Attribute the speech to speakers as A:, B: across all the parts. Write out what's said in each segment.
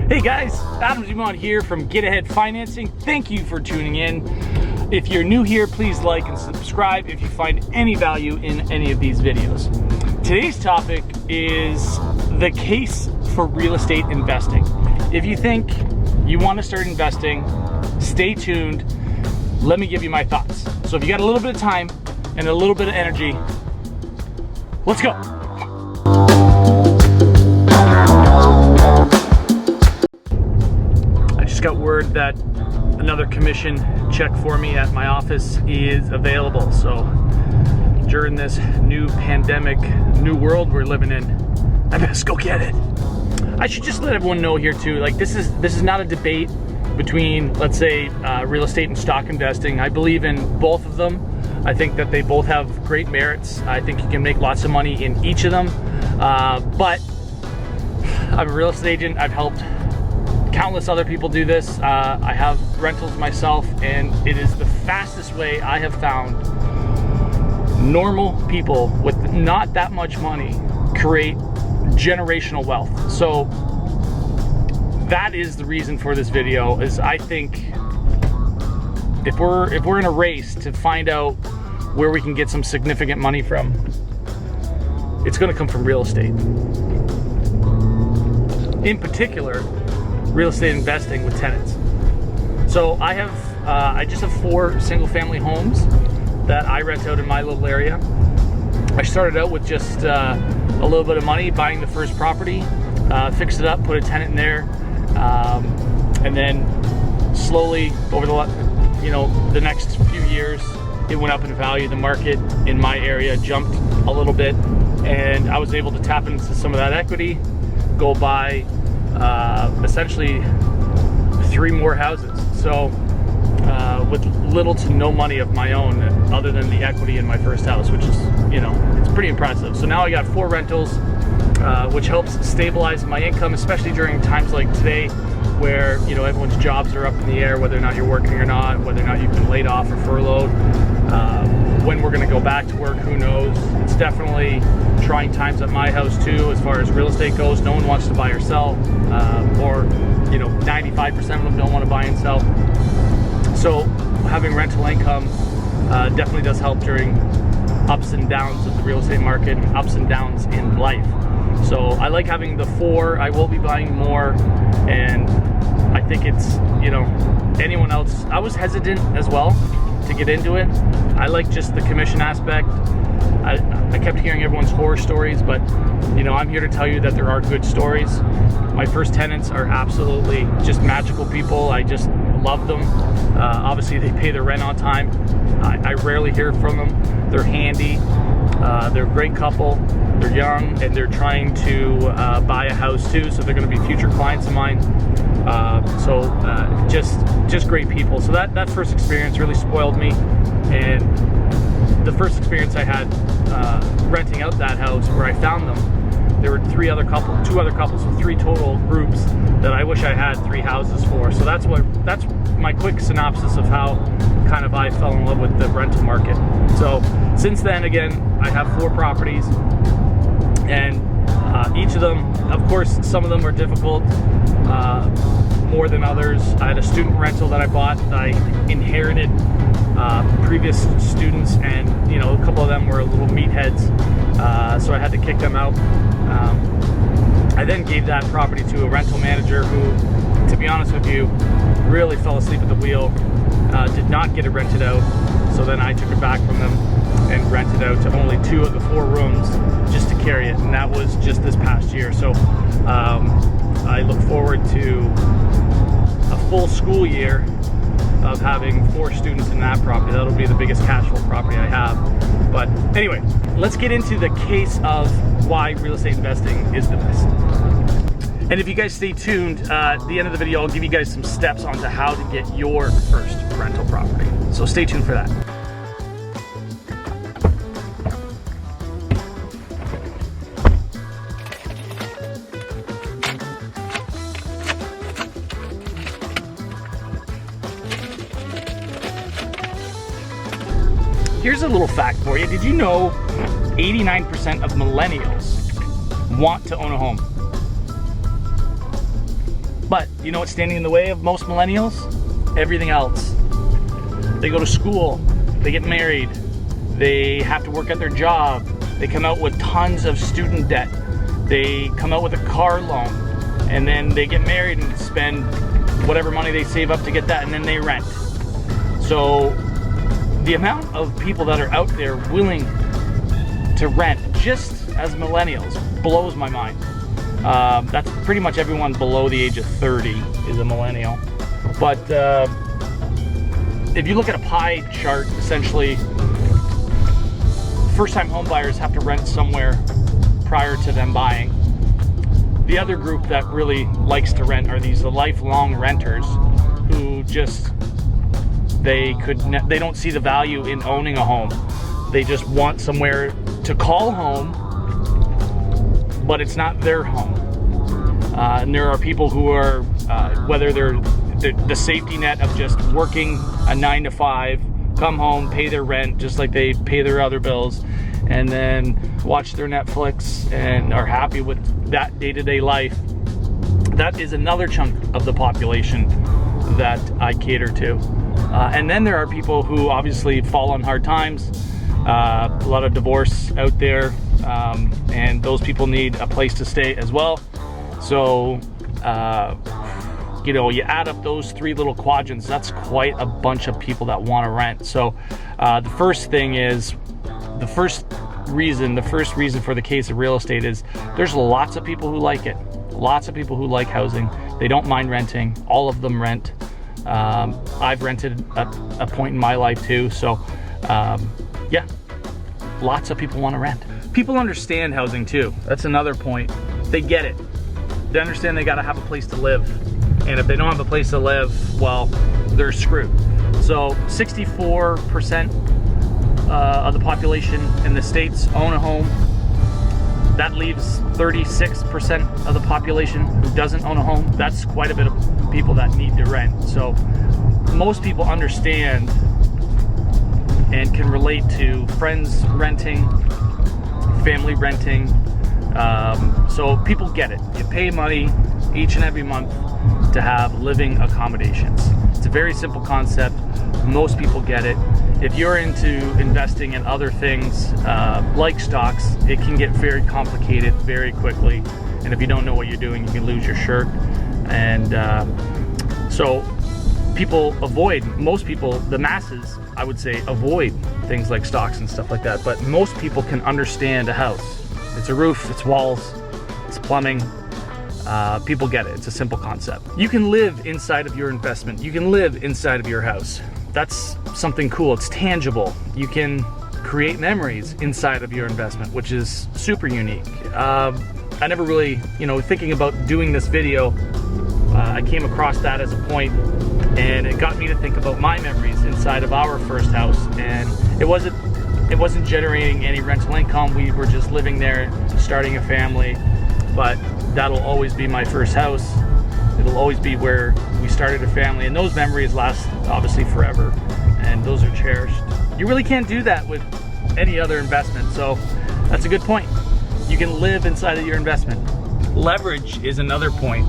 A: Hey guys, Adam Dumont here from Get Ahead Financing. Thank you for tuning in. If you're new here, please like and subscribe if you find any value in any of these videos. Today's topic is the case for real estate investing. If you think you want to start investing, stay tuned. Let me give you my thoughts. So if you got a little bit of time and a little bit of energy, let's go. Just got word that another commission check for me at my office is available. So during this new pandemic, new world we're living in, I best go get it. I should just let everyone know here too, like this is not a debate between, let's say, real estate and stock investing. I believe in both of them. I think that they both have great merits. I think you can make lots of money in each of them. But I'm a real estate agent. I've helped countless other people do this. I have rentals myself, and it is the fastest way I have found normal people with not that much money create generational wealth. So that is the reason for this video. Is I think if we're in a race to find out where we can get some significant money from, it's going to come from real estate. In particular, real estate investing with tenants. So I just have 4 single family homes that I rent out in my little area. I started out with just a little bit of money, buying the first property, fixed it up, put a tenant in there, and then slowly over the next few years, it went up in value. The market in my area jumped a little bit, and I was able to tap into some of that equity, go buy essentially 3 more houses. So with little to no money of my own other than the equity in my first house, which is, it's pretty impressive. So now I got 4 rentals, which helps stabilize my income, especially during times like today where, everyone's jobs are up in the air, whether or not you're working or not, whether or not you've been laid off or furloughed. When we're going to go back to work, who knows? It's definitely trying times at my house too, as far as real estate goes. No one wants to buy or sell, or 95% of them don't want to buy and sell. So having rental income definitely does help during ups and downs of the real estate market, and ups and downs in life. So I like having the 4. I will be buying more, and I think it's, anyone else. I was hesitant as well to get into it. I like just the commission aspect. I kept hearing everyone's horror stories, but I'm here to tell you that there are good stories. My first tenants are absolutely just magical people. I just love them. Obviously they pay their rent on time. I rarely hear from them. They're handy. They're a great couple. They're young, and they're trying to buy a house too, so they're going to be future clients of mine. Just great people. So that first experience really spoiled me, and the first experience I had renting out that house where I found them, there were 2 other couples, so 3 total groups that I wish I had 3 houses for. So that's my quick synopsis of how kind of I fell in love with the rental market. So since then, again, I have 4 properties, and each of them, of course, some of them are difficult more than others. I had a student rental that I bought. I inherited previous students, and a couple of them were little meatheads, so I had to kick them out. I then gave that property to a rental manager who, to be honest with you, really fell asleep at the wheel, did not get it rented out. So then I took it back from them and rented out to only 2 of the 4 rooms just to carry it, and that was just this past year. So I look forward to a full school year of having 4 students in that property. That'll be the biggest cash flow property I have. But anyway, let's get into the case of why real estate investing is the best. And if you guys stay tuned, at the end of the video, I'll give you guys some steps on to how to get your first rental property. So stay tuned for that. Here's a little fact for you. Did you know 89% of millennials want to own a home? But you know what's standing in the way of most millennials? Everything else. They go to school, they get married, they have to work at their job, they come out with tons of student debt, they come out with a car loan, and then they get married and spend whatever money they save up to get that, and then they rent. So the amount of people that are out there willing to rent just as millennials blows my mind. That's pretty much everyone below the age of 30 is a millennial. But if you look at a pie chart, essentially, first-time home buyers have to rent somewhere prior to them buying. The other group that really likes to rent are these lifelong renters who just, they don't see the value in owning a home. They just want somewhere to call home, but it's not their home. And there are people who are, whether they're the safety net of just working a 9 to 5, come home, pay their rent just like they pay their other bills, and then watch their Netflix and are happy with that day-to-day life. That is another chunk of the population that I cater to. And then there are people who obviously fall on hard times, a lot of divorce out there, and those people need a place to stay as well. So, you know, you add up those three little quadrants, that's quite a bunch of people that want to rent. So the first thing is, the first reason for the case of real estate is there's lots of people who like it. Lots of people who like housing. They don't mind renting. All of them rent. I've rented at a point in my life too. So yeah, lots of people want to rent. People understand housing too. That's another point. They get it. They understand they got to have a place to live. And if they don't have a place to live, well, they're screwed. So 64% of the population in the States own a home. That leaves 36% of the population who doesn't own a home. That's quite a bit of people that need to rent. So most people understand and can relate to friends renting, family renting. So people get it. You pay money each and every month to have living accommodations. It's a very simple concept. Most people get it. If you're into investing in other things like stocks, it can get very complicated very quickly. And if you don't know what you're doing, you can lose your shirt. And so people avoid, most people, the masses, I would say, avoid things like stocks and stuff like that. But most people can understand a house. It's a roof, it's walls, it's plumbing. People get it. It's a simple concept. You can live inside of your investment. You can live inside of your house. That's something cool. It's tangible. You can create memories inside of your investment, which is super unique. I never really, thinking about doing this video, I came across that as a point, and it got me to think about my memories inside of our first house. And it wasn't generating any rental income. We were just living there, starting a family, but that'll always be my first house. It'll always be where we started a family, and those memories last obviously forever, and those are cherished. You really can't do that with any other investment, so that's a good point. You can live inside of your investment. Leverage is another point.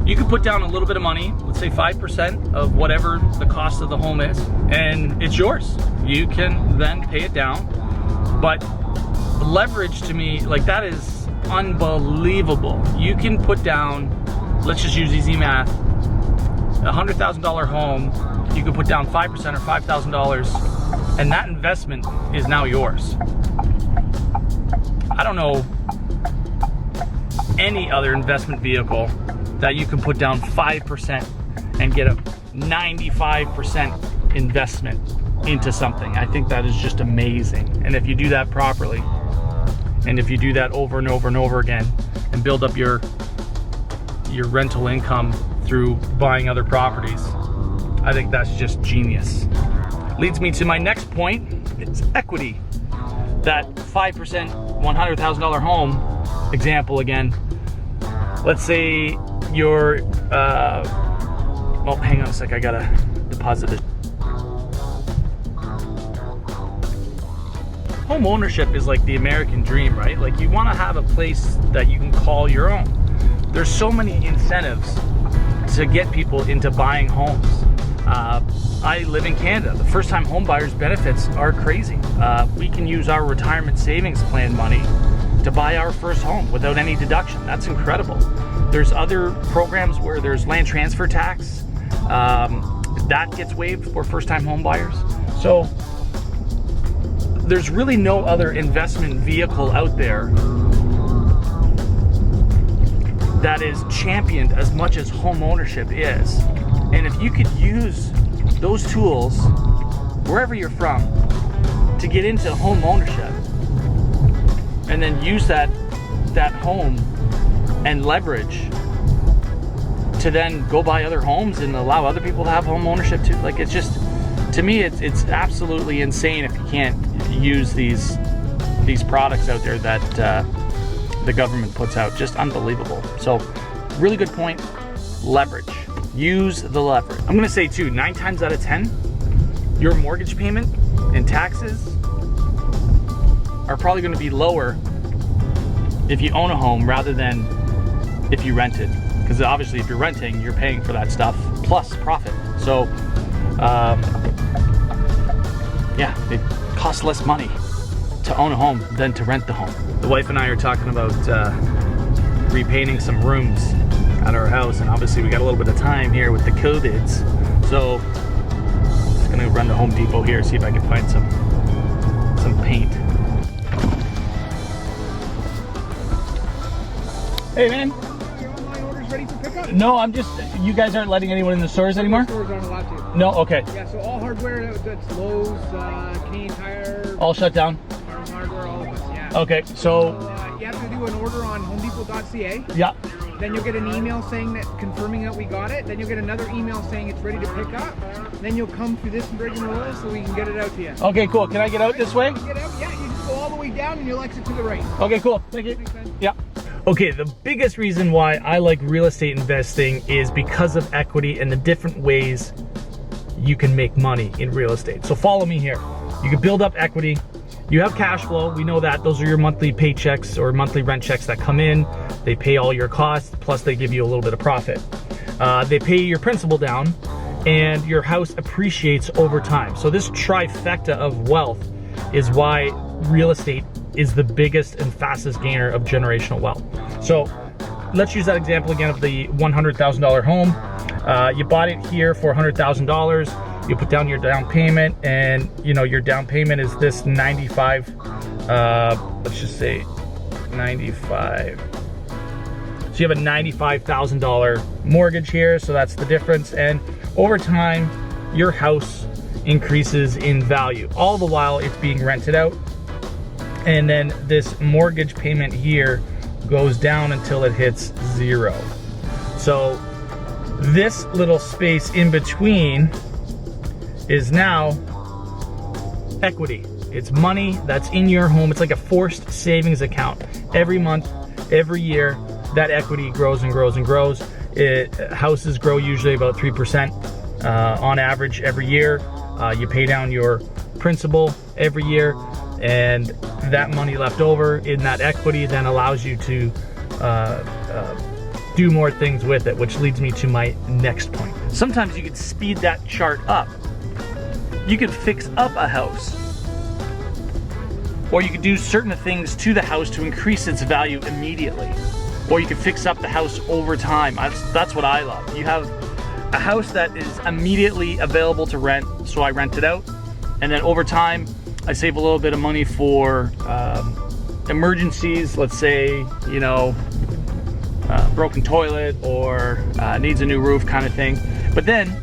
A: You can put down a little bit of money, let's say 5% of whatever the cost of the home is, and it's yours. You can then pay it down. But leverage, to me, like, that is unbelievable. You can put down, let's just use easy math, a $100,000 home, you can put down 5% or $5,000, and that investment is now yours. I don't know any other investment vehicle that you can put down 5% and get a 95% investment into something. I think that is just amazing. And if you do that properly, and if you do that over and over and over again, and build up your rental income through buying other properties, I think that's just genius. Leads me to my next point. It's equity. That 5% $100,000 home example again. Let's say you're, oh, hang on a sec, I gotta deposit it. Home ownership is like the American dream, right? Like, you wanna have a place that you can call your own. there's so many incentives to get people into buying homes. I live in Canada. The first-time home buyers benefits are crazy. We can use our retirement savings plan money to buy our first home without any deduction. That's incredible. There's other programs where there's land transfer tax. That gets waived for first-time home buyers. So there's really no other investment vehicle out there that is championed as much as home ownership is. And if you could use those tools wherever you're from to get into home ownership, and then use that home and leverage to then go buy other homes and allow other people to have home ownership too. Like, it's just, to me, it's absolutely insane if you can't use these products out there that the government puts out. Just unbelievable. So, really good point. Leverage. Use the leverage. I'm gonna say too, 9 times out of 10, your mortgage payment and taxes are probably gonna be lower if you own a home rather than if you rented. Because obviously if you're renting, you're paying for that stuff plus profit. So, yeah, it costs less money to own a home than to rent the home. The wife and I are talking about repainting some rooms at our house, and obviously we got a little bit of time here with the COVIDs. So, just gonna run to Home Depot here, see if I can find some paint. Hey man.
B: Are your online orders ready for pickup?
A: No, I'm just, you guys aren't letting anyone in the stores anymore?
B: Stores aren't allowed to.
A: No, okay.
B: Yeah, so all hardware, that's Lowe's, Canadian Tire,
A: All shut down?
B: Farm Hardware, all of us, yeah.
A: Okay, so
B: you have to do an order on homedepot.ca.
A: yeah.
B: Then you'll get an email saying that, confirming that we got it. Then you'll get another email saying it's ready to pick up. Then you'll come through this rigmarole so we can get it out to you.
A: Okay, cool. Can I get out this way?
B: Get out, yeah, you just go all the way down and you'll exit to the right.
A: Okay, cool. Thank you.
B: Thanks, man.
A: Yeah. Okay, the biggest reason why I like real estate investing is because of equity and the different ways you can make money in real estate. So follow me here. You can build up equity. You have cash flow. We know that. Those are your monthly paychecks or monthly rent checks that come in. They pay all your costs, plus they give you a little bit of profit. They pay your principal down, and your house appreciates over time. So this trifecta of wealth is why real estate is the biggest and fastest gainer of generational wealth. So let's use that example again of the $100,000 home. You bought it here for $100,000. You put down your down payment, and you know your down payment is this 95. Let's just say 95. So you have a $95,000 mortgage here, so that's the difference. And over time, your house increases in value. All the while, it's being rented out. And then this mortgage payment here goes down until it hits 0. So this little space in between is now equity. It's money that's in your home. It's like a forced savings account. Every month, every year, that equity grows and grows and grows. Houses grow usually about 3% on average every year. You pay down your principal every year, and that money left over in that equity then allows you to do more things with it, which leads me to my next point. Sometimes you could speed that chart up. You could fix up a house, or you could do certain things to the house to increase its value immediately, or you could fix up the house over time. That's what I love. You have a house that is immediately available to rent, so I rent it out, and then over time I save a little bit of money for emergencies. Let's say, you know, broken toilet or needs a new roof kind of thing. But then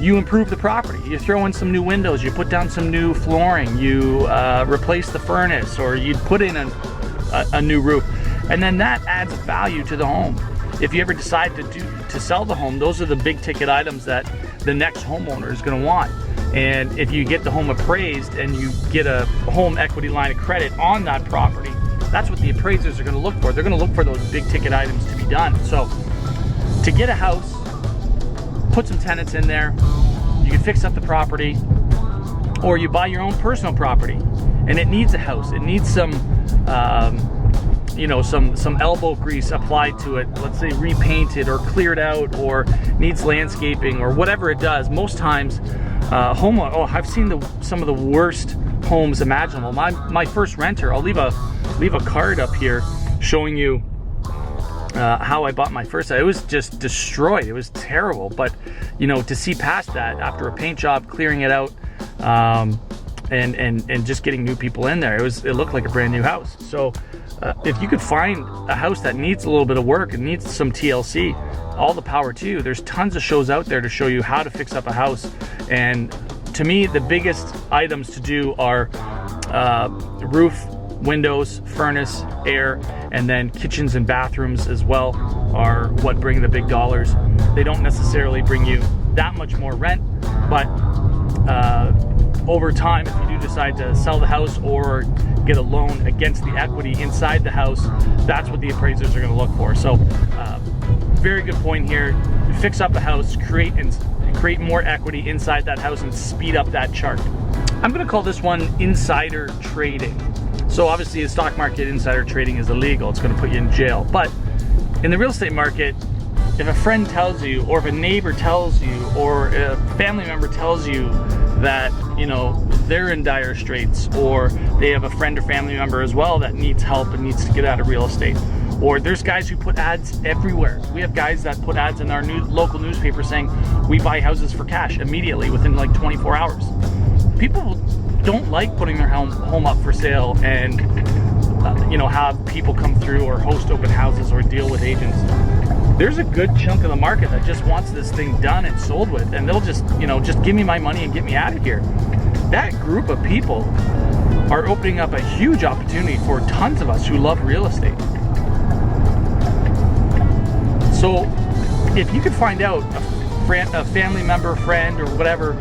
A: you improve the property. You throw in some new windows, you put down some new flooring, you replace the furnace, or you put in a new roof. And then that adds value to the home. If you ever decide to sell the home, those are the big ticket items that the next homeowner is gonna want. And if you get the home appraised and you get a home equity line of credit on that property, that's what the appraisers are gonna look for. They're gonna look for those big ticket items to be done. So to get a house, put some tenants in there, you can fix up the property, or you buy your own personal property and it needs a house. It needs some you know, some elbow grease applied to it, let's say repainted or cleared out or needs landscaping or whatever it does, most times I've seen some of the worst homes imaginable. My first renter, I'll leave a card up here showing you how I bought my first. It was just destroyed. It was terrible. But you know, to see past that after a paint job, clearing it out, and just getting new people in there, it looked like a brand new house. So if you could find a house that needs a little bit of work and needs some TLC, all the power to you. There's tons of shows out there to show you how to fix up a house. And to me, the biggest items to do are roof, windows, furnace, air, and then kitchens and bathrooms as well are what bring the big dollars. They don't necessarily bring you that much more rent, but over time, if you do decide to sell the house or get a loan against the equity inside the house, that's what the appraisers are going to look for. So very good point here. Fix up a house, create more equity inside that house and speed up that chart. I'm going to call this one insider trading. So obviously the stock market, insider trading is illegal. It's going to put you in jail. But in the real estate market, if a friend tells you, or if a neighbor tells you, or a family member tells you that, you know, they're in dire straits, or they have a friend or family member as well that needs help and needs to get out of real estate, or there's guys who put ads everywhere. We have guys that put ads in our local newspaper saying we buy houses for cash immediately within like 24 hours. People don't like putting their home up for sale and you know, have people come through or host open houses or deal with agents. There's a good chunk of the market that just wants this thing done and sold with, and they'll just, you know, just give me my money and get me out of here. That group of people are opening up a huge opportunity for tons of us who love real estate. So if you could find out a family member, friend, or whatever,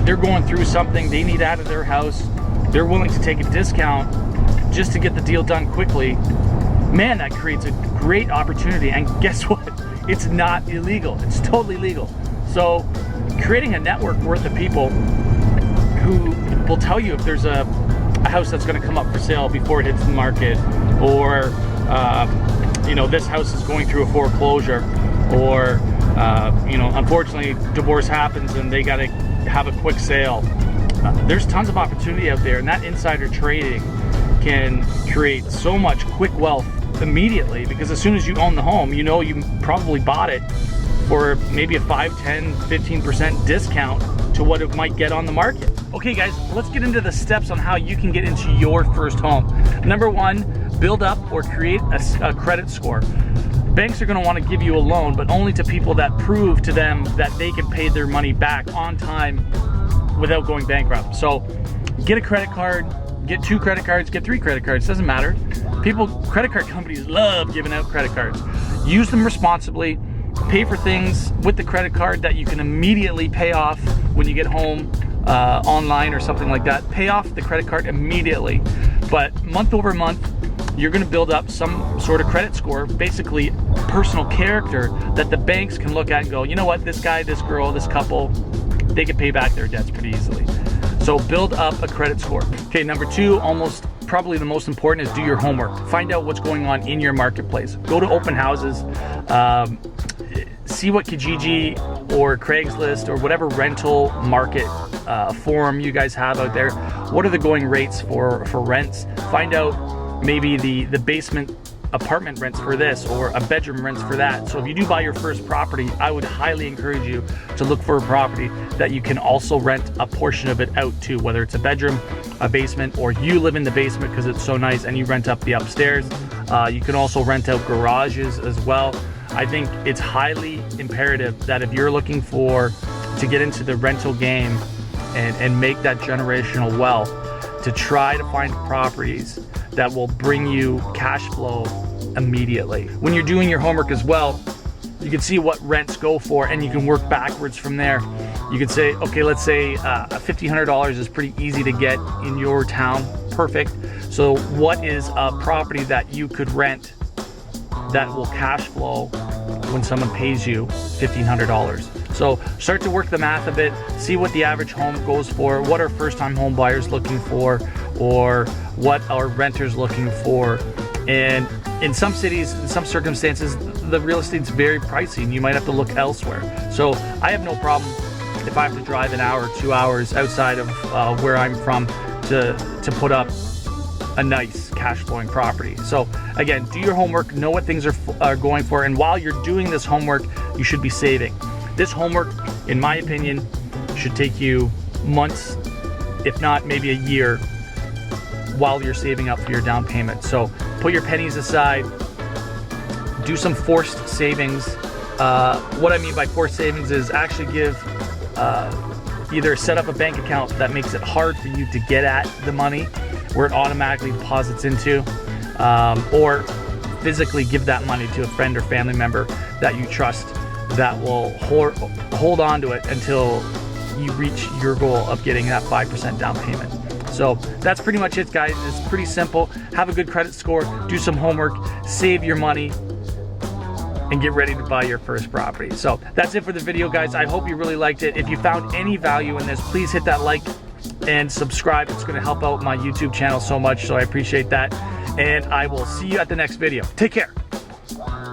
A: they're going through something, they need out of their house, they're willing to take a discount just to get the deal done quickly, man, that creates a great opportunity. And guess what? It's not illegal. It's totally legal. So creating a network worth of people who will tell you if there's a house that's going to come up for sale before it hits the market, or you know, this house is going through a foreclosure, or you know, unfortunately divorce happens and they got to have a quick sale. There's tons of opportunity out there, and that insider trading can create so much quick wealth immediately, because as soon as you own the home, you know you probably bought it for maybe a 5, 10, 15% discount to what it might get on the market. Okay guys, let's get into the steps on how you can get into your first home. Number one, build up or create a credit score. Banks are going to want to give you a loan, but only to people that prove to them that they can pay their money back on time without going bankrupt. So get a credit card, get 2 credit cards, get 3 credit cards, doesn't matter. Credit card companies love giving out credit cards. Use them responsibly. Pay for things with the credit card that you can immediately pay off when you get home online or something like that. Pay off the credit card immediately. But month over month, you're going to build up some sort of credit score, basically personal character that the banks can look at and go, you know what, this guy, this girl, this couple, they can pay back their debts pretty easily. So build up a credit score. Okay, number 2, probably the most important, is do your homework. Find out what's going on in your marketplace. Go to open houses, see what Kijiji or Craigslist or whatever rental market forum you guys have out there. What are the going rates for rents? Find out maybe the basement apartment rents for this, or a bedroom rents for that. So if you do buy your first property, I would highly encourage you to look for a property that you can also rent a portion of it out to, whether it's a bedroom, a basement, or you live in the basement because it's so nice and you rent up the upstairs. You can also rent out garages as well. I think it's highly imperative that if you're looking to get into the rental game and make that generational wealth, to try to find properties that will bring you cash flow immediately. When you're doing your homework as well, you can see what rents go for, and you can work backwards from there. You could say, okay, let's say $1,500 is pretty easy to get in your town. Perfect. So what is a property that you could rent that will cash flow when someone pays you $1,500? So start to work the math a bit, see what the average home goes for, what are first-time home buyers looking for, or what are renters looking for, and in some cities, in some circumstances, the real estate's very pricey and you might have to look elsewhere. So I have no problem if I have to drive an hour, 2 hours outside of where I'm from to put up a nice cash flowing property. So again, do your homework, know what things are going for, and while you're doing this homework, you should be saving. This homework, in my opinion, should take you months, if not maybe a year, while you're saving up for your down payment. So put your pennies aside, do some forced savings. What I mean by forced savings is actually give, either set up a bank account that makes it hard for you to get at the money, where it automatically deposits into, or physically give that money to a friend or family member that you trust that will hold on to it until you reach your goal of getting that 5% down payment. So that's pretty much it, guys. It's pretty simple. Have a good credit score, do some homework, save your money, and get ready to buy your first property. So that's it for the video, guys. I hope you really liked it. If you found any value in this, please hit that like and subscribe. It's going to help out my YouTube channel so much, so I appreciate that. And I will see you at the next video. Take care.